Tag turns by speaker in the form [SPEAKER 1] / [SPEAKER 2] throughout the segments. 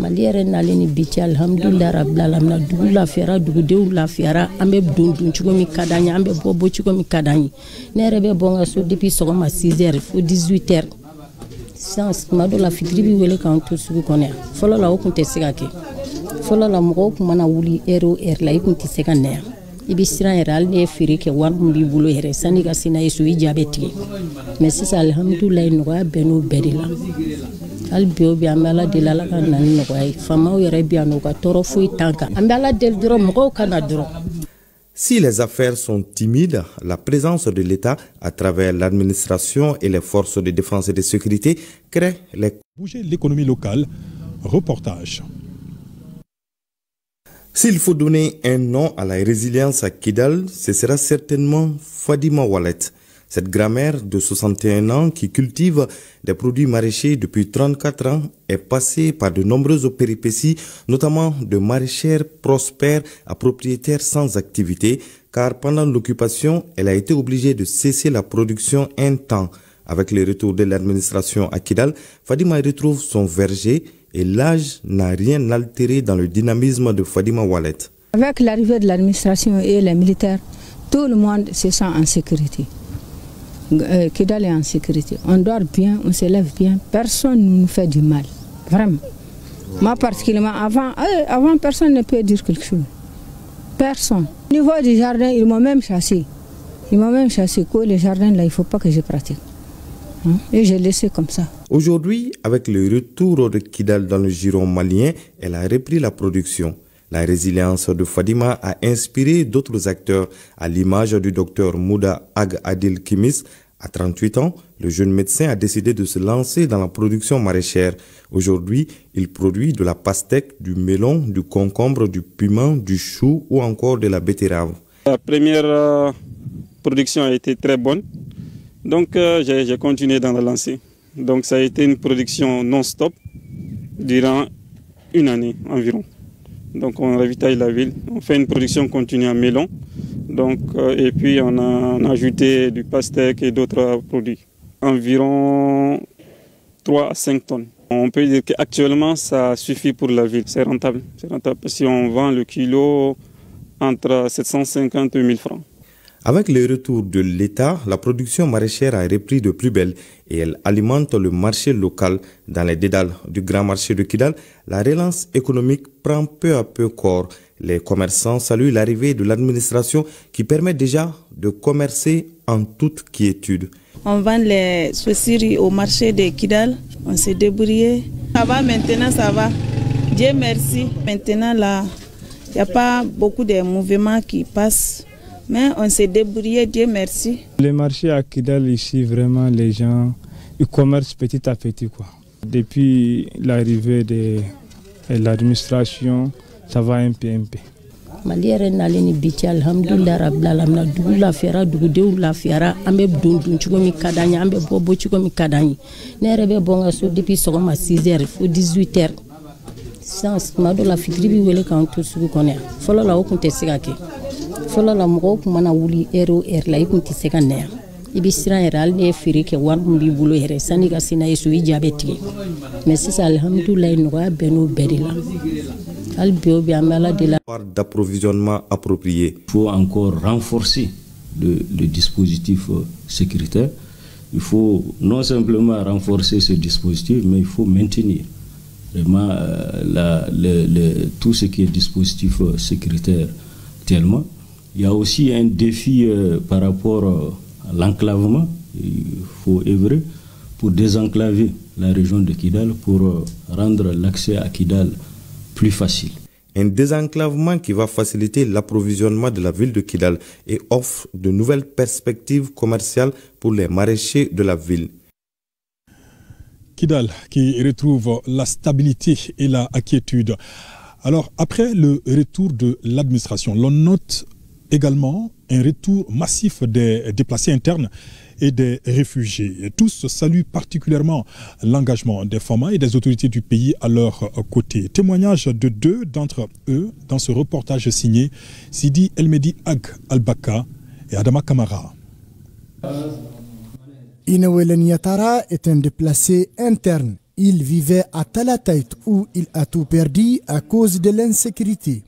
[SPEAKER 1] Mali yɛrɛ nalen ni bi cɛ alhamdulilayi rabbil alamin dugu lafiyara dugudenw lafiyara an bɛ don cogo min ka d'an ye an bɛ bɔ cogo min ka d'an ye ne yɛrɛ bɛ bɔ n ka so depuis sɔgɔma 6h fo 18h sisan tuma dɔ la fitiri bɛ wele k'an to sugu kɔnɔ yan fɔlɔ la o tun tɛ se ka kɛ fɔlɔ la mɔgɔw tun mana wuli heure o heure la i tun tɛ se ka na yan i bɛ siran yɛrɛ hali ne ye feere kɛ wari min b'i bolo yɛrɛ sanni ka se n'a ye so i ja bɛ tigɛ mais sisan alhamdulilayi nɔgɔya bɛɛ n'o bɛɛ de la hali bi o bi an bɛ Ala deli Ala ka na ni nɔgɔya ye faamaw yɛrɛ bi yan nɔ u ka tɔɔrɔ foyi t'an kan an bɛ Ala deli dɔrɔn mɔgɔw ka na dɔrɔn.
[SPEAKER 2] Si les affaires sont timides, la présence de l'État à travers l'administration et les forces de défense et de sécurité crée les...
[SPEAKER 3] Bouger l'économie locale, reportage.
[SPEAKER 2] S'il faut donner un nom à la résilience à Kidal, ce sera certainement Fadima Wallet. Cette grand-mère de 61 ans qui cultive des produits maraîchers depuis 34 ans est passée par de nombreuses péripéties, notamment de maraîchère prospère à propriétaire sans activité, car pendant l'occupation, elle a été obligée de cesser la production un temps. Avec le retour de l'administration à Kidal, Fadima retrouve son verger et l'âge n'a rien altéré dans le dynamisme de Fadima Wallet.
[SPEAKER 4] Avec l'arrivée de l'administration et les militaires, tout le monde se sent en sécurité. Kidal est en sécurité. On dort bien, on se lève bien. Personne ne nous fait du mal. Vraiment. Moi particulièrement, avant personne ne peut dire quelque chose. Personne. Au niveau du jardin, ils m'ont même chassé. Ils m'ont même chassé. Que le jardin, là, il ne faut pas que je pratique. Et j'ai laissé comme ça.
[SPEAKER 2] Aujourd'hui, avec le retour de Kidal dans le giron malien, elle a repris la production. La résilience de Fadima a inspiré d'autres acteurs, à l'image du docteur Mouda Ag Adil Kimis. À 38 ans, le jeune médecin a décidé de se lancer dans la production maraîchère. Aujourd'hui, il produit de la pastèque, du melon, du concombre, du piment, du chou ou encore de la betterave.
[SPEAKER 5] La première production a été très bonne, donc j'ai continué dans la lancée. Donc ça a été une production non-stop durant une année environ. Donc on ravitaille la ville, on fait une production continue en melon, donc, et puis on a ajouté du pastèque et d'autres produits. Environ 3 à 5 tonnes. On peut dire qu'actuellement ça suffit pour la ville, c'est rentable. C'est rentable si on vend le kilo entre 750 et 1000 francs.
[SPEAKER 2] Avec le retour de l'État, la production maraîchère a repris de plus belle et elle alimente le marché local. Dans les dédales du grand marché de Kidal, la relance économique prend peu à peu corps. Les commerçants saluent l'arrivée de l'administration qui permet déjà de commercer en toute quiétude.
[SPEAKER 6] On vend les chaussures au marché de Kidal, on s'est débrouillé. Ça va maintenant, ça va. Dieu merci. Maintenant, là, il n'y a pas beaucoup de mouvements qui passent. Mais on s'est débrouillé, Dieu merci.
[SPEAKER 7] Le marché à Kidal ici, vraiment, les gens ils commercent petit à petit, quoi. Depuis l'arrivée de l'administration, ça va un peu.
[SPEAKER 1] Mali yɛrɛ nalen ni bi cɛ alhamdulilayi rabbil alamin dugu lafiyara dugudenw lafiyara an bɛ don cogo min ka d'an ye an bɛ bɔ cogo min ka d'an ye ne yɛrɛ bɛ bɔ n ka so depuis sɔgɔma 6h fo 18h sisan tuma dɔ la fitiri bɛ wele k'an to sugu kɔnɔ yan fɔlɔ la o tun tɛ se ka kɛ fɔlɔ la mɔgɔw tun mana wuli heure o heure la i tun tɛ se ka na yan i bɛ siran yɛrẹ hali ne ye feere kɛ wari min b'i bolo yɛrɛ sanni ka se n'a ye so i ja bɛ tigɛ mais sisan alhamdulilayi nɔgɔya bɛɛ n'o bɛɛ de la hali bi o bi an bɛ Ala deli.
[SPEAKER 2] D'approvisionnement approprié.
[SPEAKER 8] Il faut encore renforcer le dispositif sécuritaire. Il faut non simplement renforcer ce dispositif, mais il faut maintenir vraiment tout ce qui est dispositif sécuritaire actuellement. Il y a aussi un défi par rapport à l'enclavement. Il faut œuvrer pour désenclaver la région de Kidal, pour rendre l'accès à Kidal plus facile.
[SPEAKER 2] Un désenclavement qui va faciliter l'approvisionnement de la ville de Kidal et offre de nouvelles perspectives commerciales pour les maraîchers de la ville.
[SPEAKER 3] Kidal qui retrouve la stabilité et la quiétude. Alors, après le retour de l'administration, l'on note également un retour massif des déplacés internes et des réfugiés. Tous saluent particulièrement l'engagement des femmes et des autorités du pays à leur côté. Témoignage de 2 d'entre eux dans ce reportage signé Sidi Elmedi Ag Albaka et Adama Kamara.
[SPEAKER 9] Inawelen Yatara est un déplacé interne. Il vivait à Talatayt où il a tout perdu à cause de l'insécurité.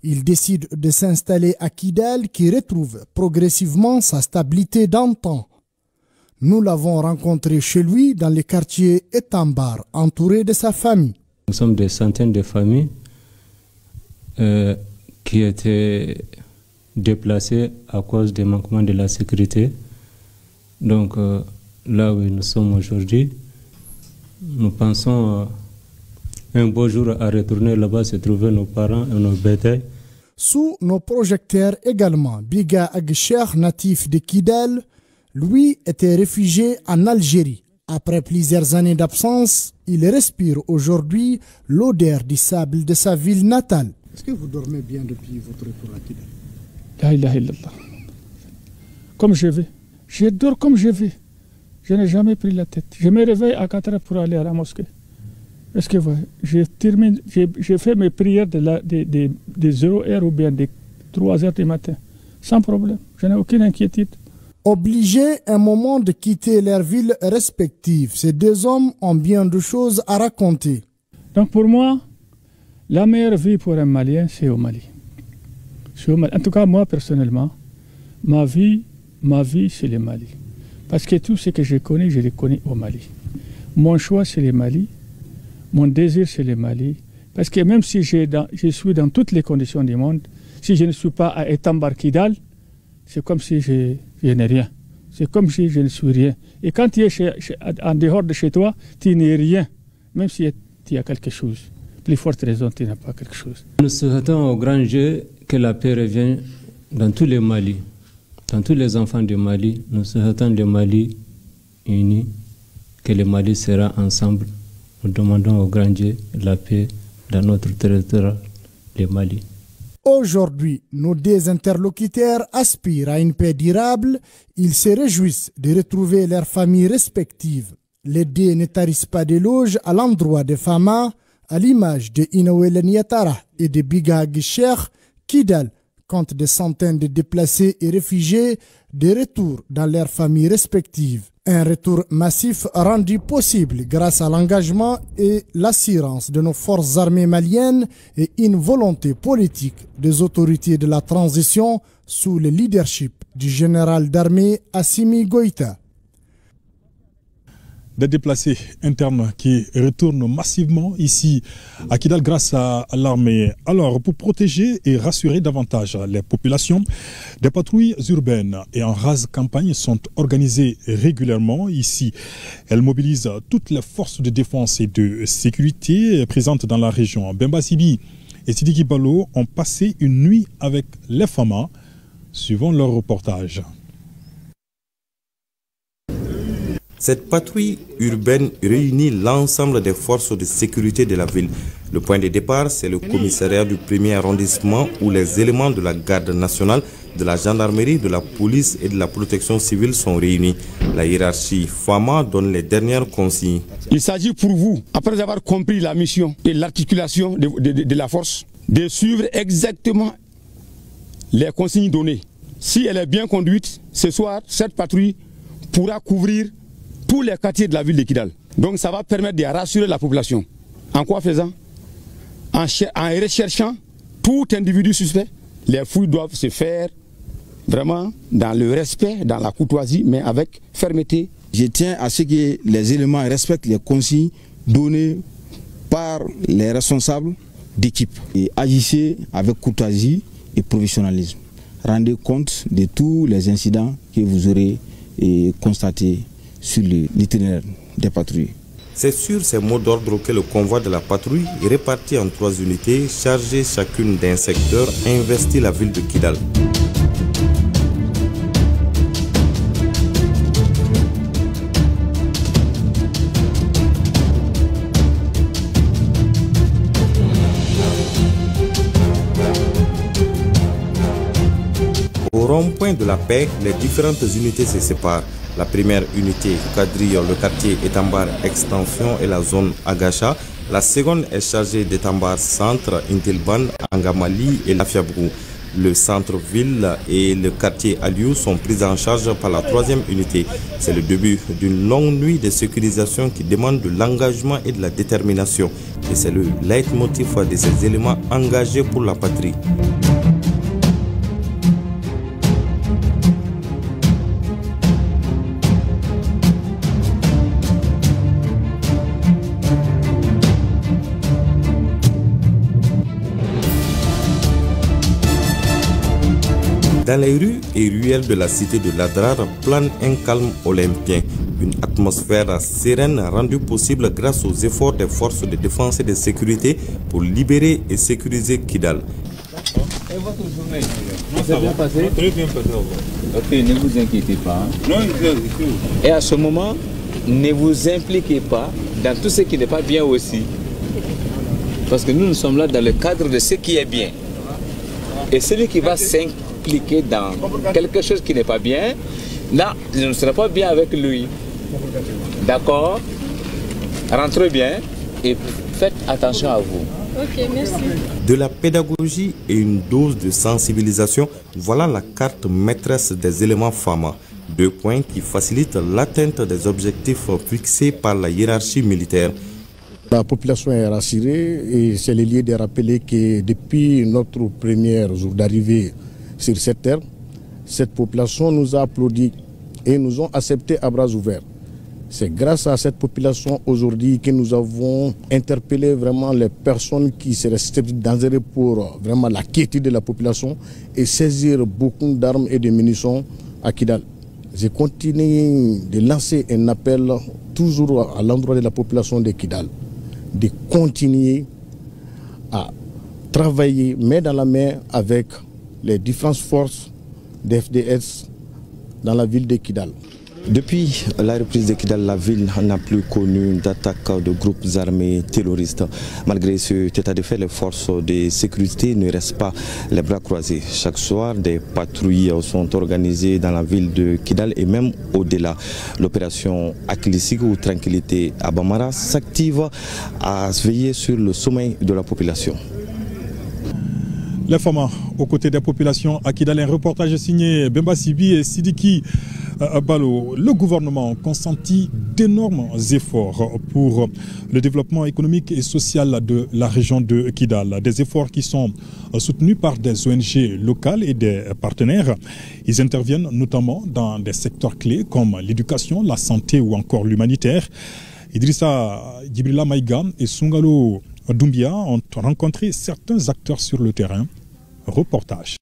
[SPEAKER 9] Il décide de s'installer à Kidal qui retrouve progressivement sa stabilité d'antan. Nous l'avons rencontré chez lui dans le quartier Etambar, entouré de sa famille.
[SPEAKER 10] Nous sommes des centaines de familles qui étaient déplacées à cause des manquements de la sécurité. Donc là où nous sommes aujourd'hui, nous pensons un beau jour à retourner là-bas, se trouver nos parents et nos bétails.
[SPEAKER 9] Sous nos projecteurs également, Biga Agcher, natif de Kidal, lui était réfugié en Algérie. Après plusieurs années d'absence, il respire aujourd'hui l'odeur du sable de sa ville natale. Est-ce que vous dormez bien depuis votre retour à Kidal?
[SPEAKER 11] La ilaha illallah. Comme je vais. Je dors comme je vais. Je n'ai jamais pris la tête. Je me réveille à 4 heures pour aller à la mosquée. Est-ce que vous voyez, j'ai fait mes prières de 0 heure ou bien de 3 heures du matin. Sans problème. Je n'ai aucune inquiétude.
[SPEAKER 9] Obligés un moment de quitter leurs villes respectives, ces deux hommes ont bien de choses à raconter.
[SPEAKER 11] Donc pour moi, la meilleure vie pour un Malien, c'est au Mali. En tout cas, moi personnellement, ma vie, c'est le Mali. Parce que tout ce que je le connais au Mali. Mon choix, c'est le Mali. Mon désir, c'est le Mali. Parce que même si je suis dans toutes les conditions du monde, si je ne suis pas à Etambar Kidal, c'est comme si je n'ai rien. C'est comme si je ne suis rien. Et quand tu es en dehors de chez toi, tu n'es rien. Même si tu as quelque chose. Plus forte raison, tu n'as pas quelque chose.
[SPEAKER 10] Nous souhaitons au grand Dieu que la paix revienne dans tous les Mali. Dans tous les enfants du Mali, nous souhaitons le Mali uni, que le Mali sera ensemble. Nous demandons au grand Dieu la paix dans notre territoire, le Mali.
[SPEAKER 9] Aujourd'hui, nos deux interlocuteurs aspirent à une paix durable. Ils se réjouissent de retrouver leurs familles respectives. Les deux ne tarissent pas d'éloges à l'endroit de Fama, à l'image de Inouel Niatara et de Biga Agcher. Kidal compte des centaines de déplacés et réfugiés de retour dans leurs familles respectives. Un retour massif rendu possible grâce à l'engagement et l'assurance de nos forces armées maliennes et une volonté politique des autorités de la transition sous le leadership du général d'armée Assimi Goïta.
[SPEAKER 3] Des déplacés internes qui retournent massivement ici à Kidal grâce à l'armée. Alors, pour protéger et rassurer davantage les populations, des patrouilles urbaines et en rase campagne sont organisées régulièrement ici. Elles mobilisent toutes les forces de défense et de sécurité présentes dans la région. Bemba Sibi et Sidiki Balo ont passé une nuit avec les FAMA, suivant leur reportage.
[SPEAKER 2] Cette patrouille urbaine réunit l'ensemble des forces de sécurité de la ville. Le point de départ, c'est le commissariat du 1er arrondissement où les éléments de la garde nationale, de la gendarmerie, de la police et de la protection civile sont réunis. La hiérarchie FAMA donne les dernières consignes.
[SPEAKER 12] Il s'agit pour vous, après avoir compris la mission et l'articulation de la force, de suivre exactement les consignes données. Si elle est bien conduite, ce soir, cette patrouille pourra couvrir tous les quartiers de la ville de Kidal. Donc ça va permettre de rassurer la population. En quoi faisant? En recherchant tout individu suspect. Les fouilles doivent se faire vraiment dans le respect, dans la courtoisie, mais avec fermeté.
[SPEAKER 13] Je tiens à ce que les éléments respectent les consignes données par les responsables d'équipe. Et agissez avec courtoisie et professionnalisme. Rendez compte de tous les incidents que vous aurez constatés sur l'itinéraire des patrouilles.
[SPEAKER 2] C'est sur ces mots d'ordre que le convoi de la patrouille est réparti en 3 unités chargées chacune d'un secteur investit la ville de Kidal. Au rond-point de la paix, les différentes unités se séparent. La première unité quadrille le quartier Etambar Extension et la zone Agacha. La seconde est chargée d'Etambar Centre, Intilban, Angamali et Lafiabrou. Le centre-ville et le quartier Aliou sont pris en charge par la 3e unité. C'est le début d'une longue nuit de sécurisation qui demande de l'engagement et de la détermination. Et c'est le leitmotiv de ces éléments engagés pour la patrie. Dans les rues et ruelles de la cité de Ladrar plane un calme olympien, une atmosphère sereine rendue possible grâce aux efforts des forces de défense et de sécurité pour libérer et sécuriser Kidal.
[SPEAKER 14] Et votre journée, ça va bien passé? Très bien passé. Ok, ne vous inquiétez pas. Non, et à ce moment, ne vous impliquez pas dans tout ce qui n'est pas bien aussi. Parce que nous sommes là dans le cadre de ce qui est bien. Et celui qui va s'impliquer dans quelque chose qui n'est pas bien, là, je ne serai pas bien avec lui. D'accord? Rentrez bien et faites attention à vous.
[SPEAKER 1] Ok, merci.
[SPEAKER 2] De la pédagogie et une dose de sensibilisation, voilà la carte maîtresse des éléments FAMA. 2 points qui facilitent l'atteinte des objectifs fixés par la hiérarchie militaire.
[SPEAKER 15] La population est rassurée et c'est le lieu de rappeler que depuis notre premier jour d'arrivée sur cette terre, cette population nous a applaudi et nous ont accepté à bras ouverts. C'est grâce à cette population aujourd'hui que nous avons interpellé vraiment les personnes qui seraient susceptibles dangereuses pour vraiment la quiétude de la population et saisir beaucoup d'armes et de munitions à Kidal. Je continue de lancer un appel toujours à l'endroit de la population de Kidal, de continuer à travailler main dans la main avec les différentes forces de FDS dans la ville de Kidal.
[SPEAKER 2] Depuis la reprise de Kidal, la ville n'a plus connu d'attaque de groupes armés terroristes. Malgré cet état de fait, les forces de sécurité ne restent pas les bras croisés. Chaque soir, des patrouilles sont organisées dans la ville de Kidal et même au-delà. L'opération Akilisik ou Tranquillité à Bamara s'active à veiller sur le sommeil de la population.
[SPEAKER 3] Les femmes aux côtés des populations à Kidal, un reportage signé Bemba Sibi et Sidiki Balo. Le gouvernement consentit d'énormes efforts pour le développement économique et social de la région de Kidal. Des efforts qui sont soutenus par des ONG locales et des partenaires. Ils interviennent notamment dans des secteurs clés comme l'éducation, la santé ou encore l'humanitaire. Idrissa Djibrila Maïga et Sungalo Doumbia ont rencontré certains acteurs sur le terrain. Reportage.